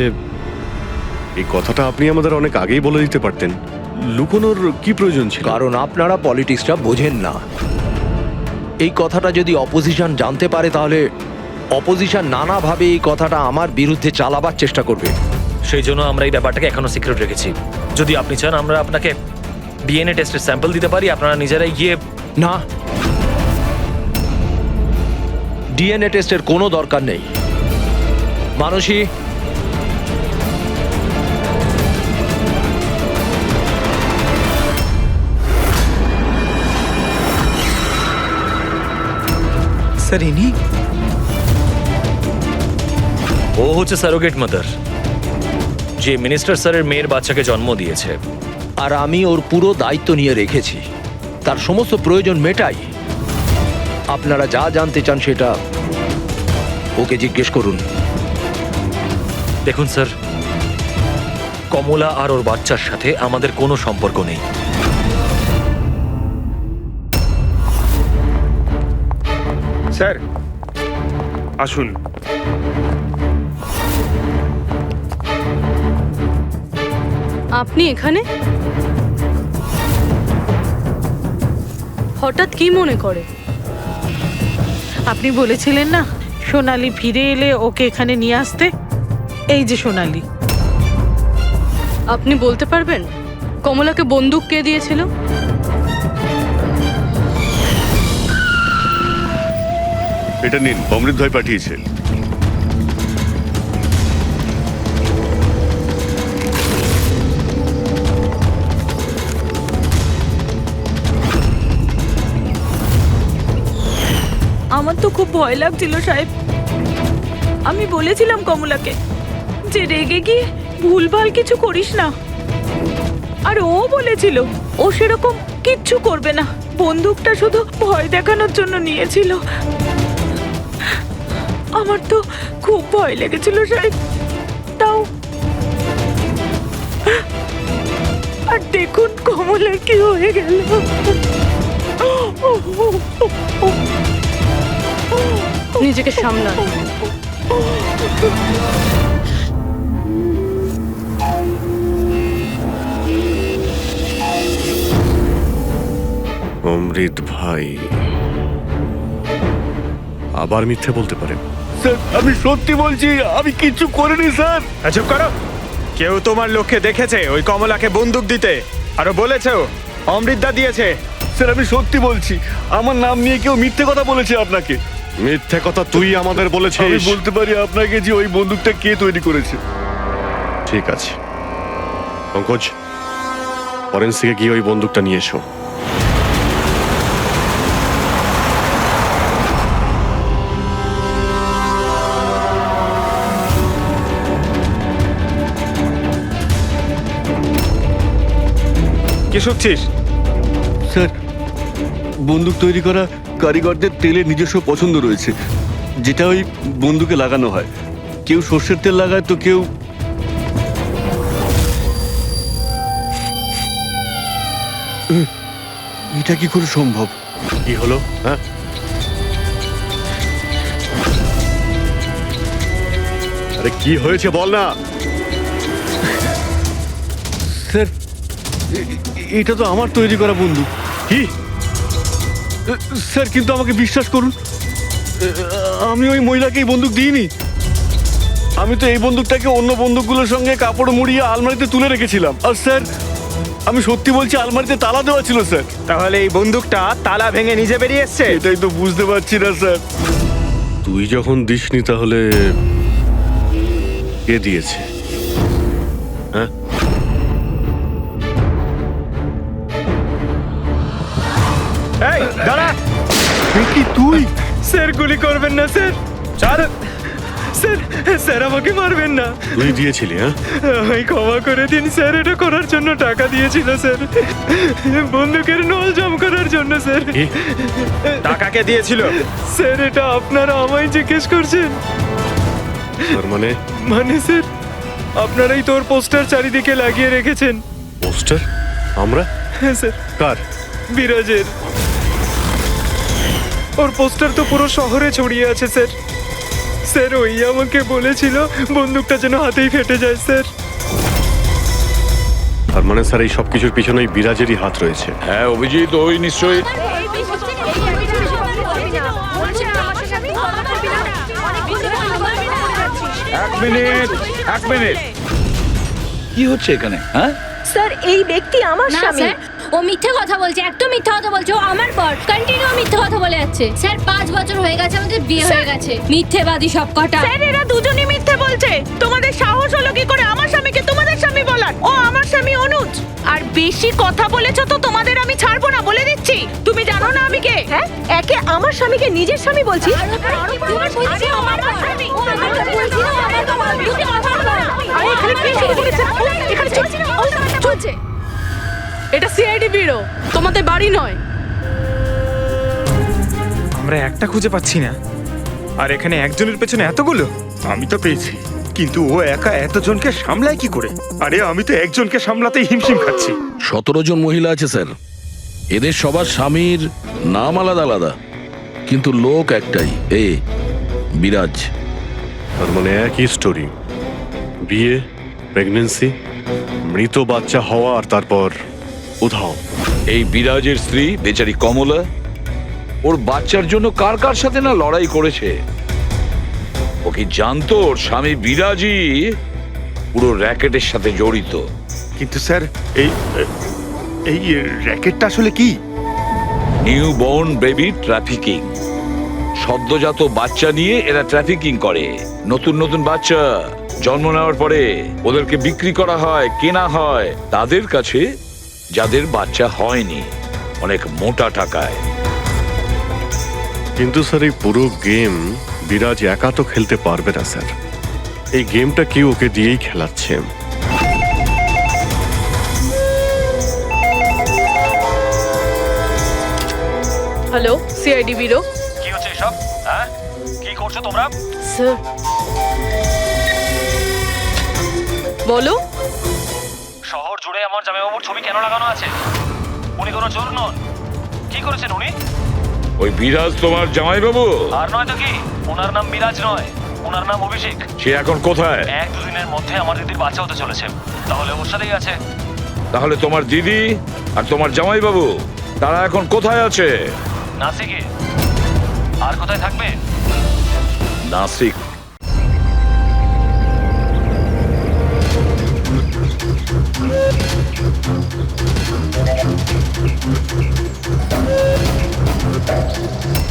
এই কথাটা আপনি আমাদের অনেক আগেই বলে দিতে পারতেন। লুকোনোর কি প্রয়োজন ছিল? কারণ আপনারা পলিটিক্সটা বোঝেন না। এই কথাটা যদি অপোজিশন জানতে পারে, তাহলে অপোজিশন নানাভাবে এই কথাটা আমার বিরুদ্ধে চালাবার চেষ্টা করবে। সেই জন্য আমরা এই ব্যাপারটাকে এখনো সিক্রেট রেখেছি। যদি আপনি চান আমরা আপনাকে ডিএনএ টেস্টের স্যাম্পল দিতে পারি, আপনারা নিজেরাই গিয়ে। না, ডিএনএ টেস্টের কোনো দরকার নেই। মানসী, স্যার, ইনি? ও হচ্ছে সারোগেট মাদার, যে মিনিস্টার স্যারের মেয়ের বাচ্চাকে জন্ম দিয়েছে। আর আমি ওর পুরো দায়িত্ব নিয়ে রেখেছি, তার সমস্ত প্রয়োজন মেটাই। আপনারা যা জানতে চান সেটা ওকে জিজ্ঞেস করুন। দেখুন স্যার, কমলা আর ওর বাচ্চার সাথে আমাদের কোনো সম্পর্ক নেই। স্যার আসুন। আপনি এখানে হঠাৎ কি মনে করে? আপনি বলেছিলেন না সোনালি ফিরে এলে ওকে এখানে নিয়ে আসতে। এই যে সোনালি। আপনি বলতে পারবেন কমলাকে বন্দুক কে দিয়েছিল? এটা নিন, অমৃত ভাই পাঠিয়েছে। ভয় লাগছিল সাহেব। আমি বলেছিলাম কমলাকে যে রেগে গিয়ে ভুলভাল কিছু করিস না, আর ও বলেছিল ও সেরকম কিচ্ছু করবে না, বন্দুকটা শুধু ভয় দেখানোর জন্য নিয়েছিল। আমার তো খুব ভয় লেগেছিল সাহেব, তাও। আর দেখুন কমলার কি হয়ে গেল। নিজেকে সামলান। অমৃত ভাই আবার মিথ্যে বলতে পারে? স্যার আমি সত্যি বলছি, আমি কিচ্ছু করিনি স্যার। চুপ করো। কেউ তোমার লোককে দেখেছে ওই কমলাকে বন্দুক দিতে? আরো বলেছেও অমৃতদা দিয়েছে। স্যার আমি সত্যি বলছি, আমার নাম নিয়ে কেউ মিথ্যে কথা বলেছে আপনাকে। মিথ্যে কথা তুই আমাদের আমি বলেছিস। বলতে পারি আপনাকে যে ওই বন্দুকটা কে তৈরি করেছে। ঠিক আছে পঙ্কজ, ফরেন্সিকে গিয়ে ওই বন্দুকটা নিয়ে এসো। কি শুনছিস? স্যার বন্দুক তৈরি করা কারিগরদের তেলের নিজস্ব পছন্দ রয়েছে, যেটা ওই বন্দুকে লাগানো হয়। কেউ সর্ষের তেল লাগায় তো কেউ এটা কি করে সম্ভব? কি হলো? হ্যাঁ, আরে কি হয়েছে বল না। স্যার এটা তো আমার তৈরি করা বন্দুক। কি? স্যার কিন্তু আমাকে বিশ্বাস করুন, আমি ওই মহিলাকে এই বন্দুক দিইনি। আমি তো এই বন্দুকটাকে অন্য বন্দুকগুলোর সঙ্গে কাপড় মুড়িয়ে আলমারিতে তুলে রেখেছিলাম। আর স্যার আমি সত্যি বলছি, আলমারিতে তালা দেওয়া ছিল স্যার। তাহলে এই বন্দুকটা তালা ভেঙে নিজে বেরিয়ে এসছে? এটাই তো বুঝতে পারছি না স্যার। তুই যখন দিসনি তাহলে কে দিয়েছে? হ্যাঁ, এই দাঁড়া। কি তুই? স্যার গুলি করবেন না স্যার। স্যার স্যার স্যার আমাকে মারবেন না। তুই দিয়েছিলি? হ্যাঁ, আমায় ক্ষমা করে দিন স্যার, এটা করার জন্য টাকা দিয়েছিল স্যার, বন্দুকের নল জম করার জন্য স্যার। কি? টাকাকে দিয়েছিল স্যার? এটা আপনারা আমায় জিজ্ঞেস করছেন? তার মানে মানে স্যার আপনারাই তোর পোস্টার চারিদিকে লাগিয়ে রেখেছেন। পোস্টার? আমরা? হ্যাঁ স্যার, কার? বিরাজের। ওর পোস্টার তো পুরো শহরে ছড়িয়ে আছে স্যার। স্যার ওই আমাকে বলেছিল বন্দুকটা যেন হাতেই ফেটে যায় স্যার। তার মানে স্যার এই সবকিছুর পিছনে এই বিরাজেরই হাত রয়েছে। হ্যাঁ অভিজিৎ, ওই নিশ্চয়ই। এক মিনিট কি হচ্ছে এখানে? হ্যাঁ স্যার এই ব্যক্তি আমার স্বামী। ও মিথ্যে কথা বলছে, একদম মিথ্যে কথা বলছে। ও আমার পর কন্টিনিউ মিথ্যে কথা বলে যাচ্ছে। স্যার 5 বছর হয়ে গেছে আমাদের বিয়ে হয়ে গেছে। মিথ্যেবাদী সব কটা। স্যার এরা দুজনেই মিথ্যে বলছে। তোমাদের সাহস হলো কি করে আমার স্বামীকে তোমাদের স্বামী বলার? ও আমার স্বামী অনুজ। আর বেশি কথা বলেছো তো তোমাদের আমি ছাড়বো না, বলে দিচ্ছি। তুমি জানো না আমি কে? হ্যাঁ, একে আমার স্বামীকে নিজের স্বামী বলছি। এটা সিআইডি ব্যুরো, তোমাদের বাড়ি নয়। আমরা একটা খুঁজে পাচ্ছি না, আর এখানে একজনের পেছনে এতগুলো। আমি তো পেয়েছি, কিন্তু ও একা এতজনকে সামলায় কি করে? আরে আমি তো একজনকে সামলাতেই হিমশিম খাচ্ছি। 17 জন মহিলা আছে স্যার। এদের সবার স্বামীর নাম আলাদা আলাদা, কিন্তু লোক একটাই, বিরাজ। তার মানে একই স্টোরি, বিয়ে, প্রেগন্যান্সি, মৃত বাচ্চা হওয়া, আর তারপর উধাও। এই বিরাজের স্ত্রী বেচারি কমলা ওর বাচ্চার জন্য কার কার সাথে না লড়াই করেছে। ও কি জানতো ওর স্বামী বিরাজই পুরো র্যাকেটের সাথে জড়িত? কিন্তু স্যার এই এই র্যাকেটটা আসলে কি? New born baby trafficking. সদ্যজাত বাচ্চা নিয়ে এরা ট্রাফিকিং করে। নতুন নতুন বাচ্চা জন্ম নেওয়ার পরে ওদেরকে বিক্রি করা হয়, কেনা হয় তাদের কাছে যাদের বাচ্চা হয়নি, অনেক মোটা টাকায়। কিন্তু স্যার এই পুরো গেম বিরাজ একা তো খেলতে পারবে না স্যার। এই গেমটা কি ওকে দিয়েই খেলাচ্ছে। Hello, CID bureau. কি হচ্ছে এসব? হ্যাঁ, কি করছো তোমরা? স্যার বলো। শহর জুড়ে আমার জামাইবাবুর ছবি কেন লাগানো আছে? উনি কোনো চোর নন। কি করেছেন উনি? ওই বিরাজ তোমার জামাইবাবু? আর নয় তো কি, ওনার নাম বিরাজ নয়, ওনার নাম অভিষেক। সে এখন কোথায়? 1-2 দিনের মধ্যে আমার দিদির বাচ্চা হতে চলেছে, তাহলে ওর সাথেই আছে। তাহলে তোমার দিদি আর তোমার জামাইবাবু তারা এখন কোথায় আছে? নাসিকে। আর কোথায় থাকবে? নাসিক।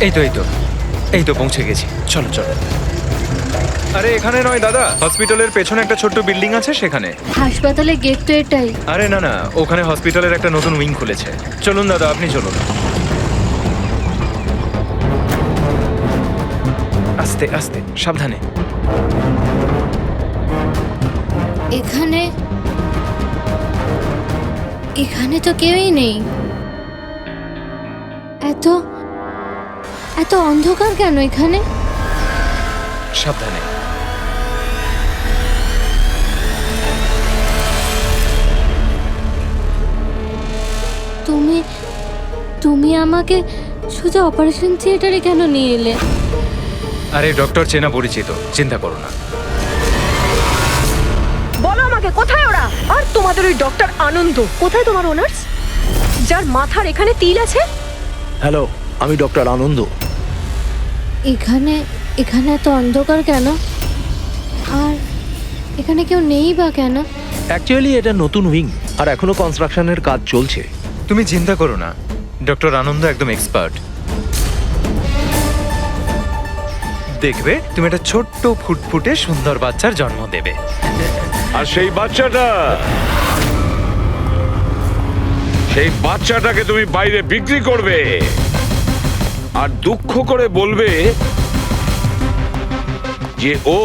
এই তো এই তো পৌঁছে গেছি। চলো চলো। আরে এখানে নয় দাদা, হসপিটালের পেছনে একটা ছোট্ট বিল্ডিং আছে সেখানে। হাসপাতালের গেট তো এটাই। আরে না না, ওখানে হসপিটালের একটা নতুন উইং খুলেছে। চলুন দাদা, আপনি চলুন। আস্তে আস্তে, সাবধানে। এখানে এখানে তো কেউই নেই। এত এত অন্ধকার কেন এখানে? সাবধানে। তুমি তুমি আমাকে শুধু অপারেশন থিয়েটারে কেন নিয়ে এলে? আরে ডক্টর চেনা পরিচিত, চিন্তা করো না। বলো আমাকে কোথায় ওরা? আর তোমাদের ওই ডক্টর আনন্দ কোথায়? তোমার ওনার্স যার মাথার এখানে তিল আছে? হ্যালো, আমি ডক্টর আনন্দ। এখানে এখানে এত অন্ধকার কেন? আর এখানে কেউ নেই বা কেন? অ্যাকচুয়ালি এটা নতুন উইং, আর এখনো কনস্ট্রাকশনের কাজ চলছে। তুমি চিন্তা করো না, ডক্টর আনন্দ একদম এক্সপার্ট। দেখবে তুমি একটা ছোট্ট ফুটফুটে সুন্দর বাচ্চার জন্ম দেবে। আর সেই বাচ্চাটাকে তুমি বাইরে বিক্রি করবে আর দুঃখ করে বলবে যে ও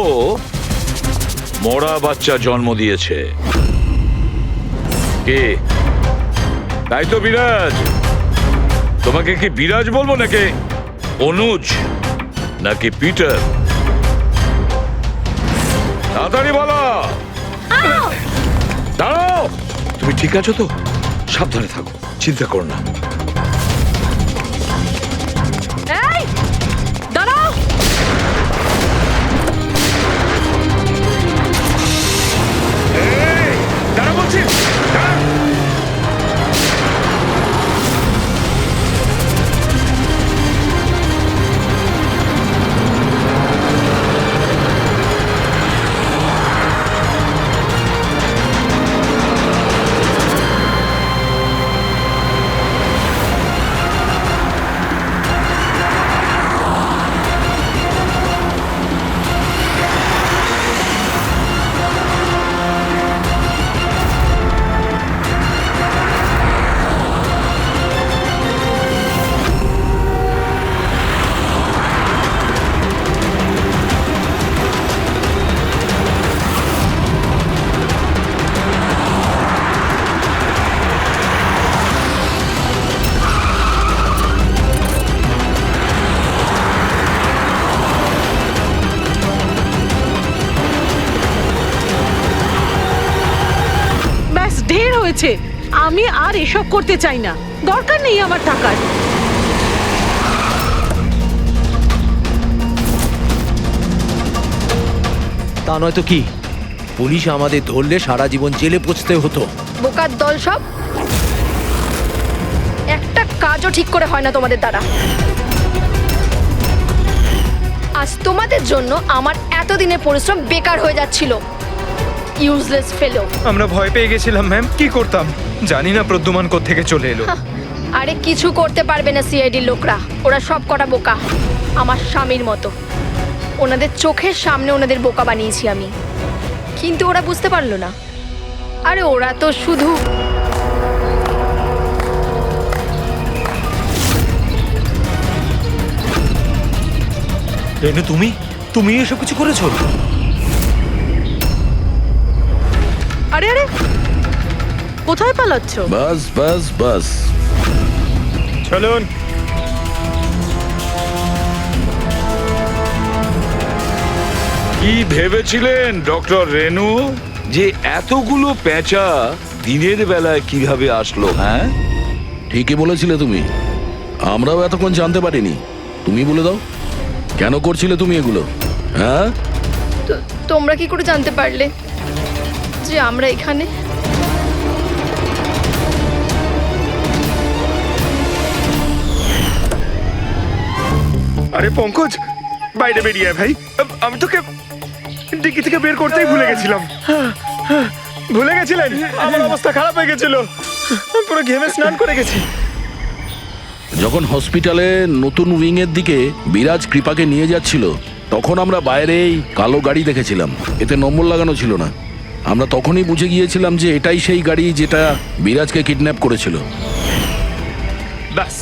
মরা বাচ্চা জন্ম দিয়েছে। কে? তাই তো বিরাজ? তোমাকে কি বিরাজ বলবো নাকি অনুজ নাকি পিটার? তাড়াতাড়ি বলো। দাঁড়াও। তুমি ঠিক আছো তো? সাবধানে থাকো, চিন্তা করো না। এই দাঁড়াও। দাঁড়া বলছি, দাঁড়া। ঢের হয়েছে। আমি আর এসব করতে চাই না, দরকার নেই আমার টাকার। তা নয় তো কি, পুলিশ আমাদের ধরলে সারা জীবন জেলে পচতে হতো। বোকার দল সব। একটা কাজও ঠিক করে হয় না তোমাদের দ্বারা। আজ তোমাদের জন্য আমার এতদিনের পরিশ্রম বেকার হয়ে যাচ্ছিল। ইউজলেস ফেলো। আমরা ভয় পেয়ে গেছিলাম ম্যাম, কি করতাম জানি না প্রদ্যুমান কোত্থেকে চলে এলো। আরে কিছু করতে পারবে না সিআইডির লোকরা, ওরা সব কটা বোকা, আমার স্বামীর মতো। ওনাদের চোখের সামনে ওনাদের বোকা বানিয়েছি আমি, কিন্তু ওরা বুঝতে পারলো না। আরে ওরা তো শুধু রেনু, তুমি এসব কিছু করেছো? আরে আরে, কোথায় পালাচ্ছ? বাস বাস বাস। চলুন। কি ভেবেছিলেন ডক্টর রেনু যে এতগুলো পেঁচা দিনের বেলায় কিভাবে আসলো? হ্যাঁ, ঠিকই বলেছিলে তুমি, আমরাও এতক্ষণ জানতে পারিনি। তুমি বলে দাও, কেন করছিলে তুমি এগুলো? হ্যাঁ, তোমরা কি করে জানতে পারলে যে আমরা এখানে? আরে পঙ্কজ, বাইরে বেরিয়ে আয় ভাই। আমি তোকে ডিকি থেকে বের করতেই ভুলে গেছিলাম। ভুলে গেছিলেন? আমার অবস্থা খারাপ হয়ে গেছিল, আমি পুরো ঘেমে স্নান করে গেছি। যখন হসপিটালে নতুন উইং এর দিকে বিরাজ কৃপাকে নিয়ে যাচ্ছিল, তখন আমরা বাইরেই কালো গাড়ি দেখেছিলাম, এতে নম্বর লাগানো ছিল না। আমরা তখনই বুঝে গিয়েছিলাম যে এটাই সেই গাড়ি যেটা বিরাজকে কিডন্যাপ করেছিল। ব্যাস,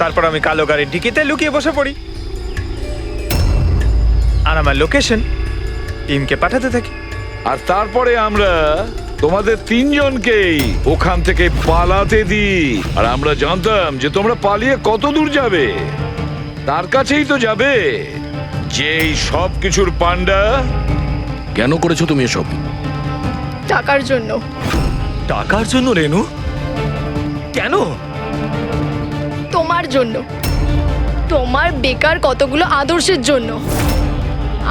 তারপর আমি কালো গাড়ির ডিকিতে লুকিয়ে বসে পড়ি আর আমার লোকেশন টিমকে পাঠাতে থাকি। আর তারপরে আমরা তোমাদের তিনজনকেই ওখান থেকে পালাতে দিই। আর আমরা জানতাম যে তোমরা পালিয়ে কত দূর যাবে, তার কাছেই তো যাবে যেই সব কিছুর পান্ডা। কেন করেছো তুমি এসব? টাকার জন্য। টাকার জন্য রেনু? কেন? তোমার জন্য, তোমার বেকার কতগুলো আদর্শের জন্য।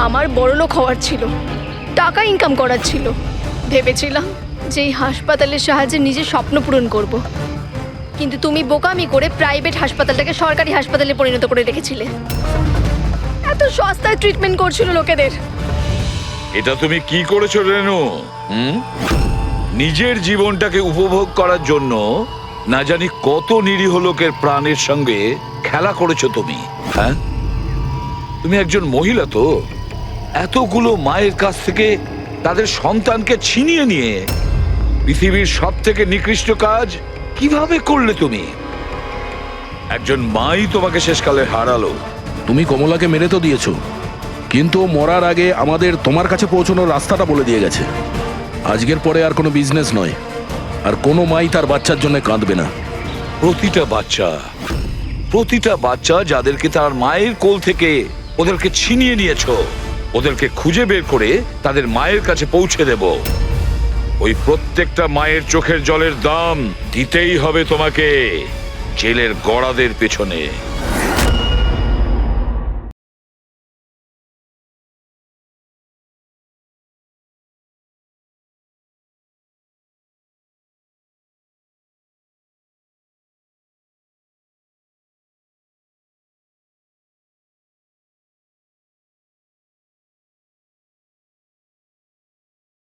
আমার বড়লোক হওয়ার ছিল, টাকা ইনকাম করার ছিল। ভেবেছিলাম যে এই হাসপাতালের সাহায্যে নিজের স্বপ্ন পূরণ করব, কিন্তু তুমি বোকামি করে প্রাইভেট হাসপাতালটাকে সরকারি হাসপাতালে পরিণত করে রেখেছিলে। এত সস্তায় ট্রিটমেন্ট করছিল লোকেদের। এটা তুমি কি করেছো রেনু? নিজের জীবনটাকে উপভোগ করার জন্য না জানি কত নিরীহ লোকের প্রাণের সঙ্গে খেলা করেছো তুমি। হ্যাঁ, তুমি একজন মহিলা, তো এতগুলো মায়ের কাছ থেকে তাদের সন্তানকে ছিনিয়ে নিয়ে পৃথিবীর সব থেকে নিকৃষ্ট কাজ কিভাবে করলে তুমি? একজন মাই তোমাকে শেষকালে হারালো। তুমি কমলাকে মেরে তো দিয়েছো, কিন্তু ও মরার আগে আমাদের তোমার কাছে পৌঁছানোর রাস্তাটা বলে দিয়ে গেছে। আজকের পরে আর কোনো বিজনেস নয়, আর কোনো মাই তার বাচ্চার জন্য কাঁদবে না। প্রতিটা বাচ্চা যাদেরকে তার মায়ের কোল থেকে ওদেরকে ছিনিয়ে নিয়েছো, ওদেরকে খুঁজে বের করে তাদের মায়ের কাছে পৌঁছে দেব। ওই প্রত্যেকটা মায়ের চোখের জলের দাম দিতেই হবে তোমাকে জেলের গড়াদের পেছনে।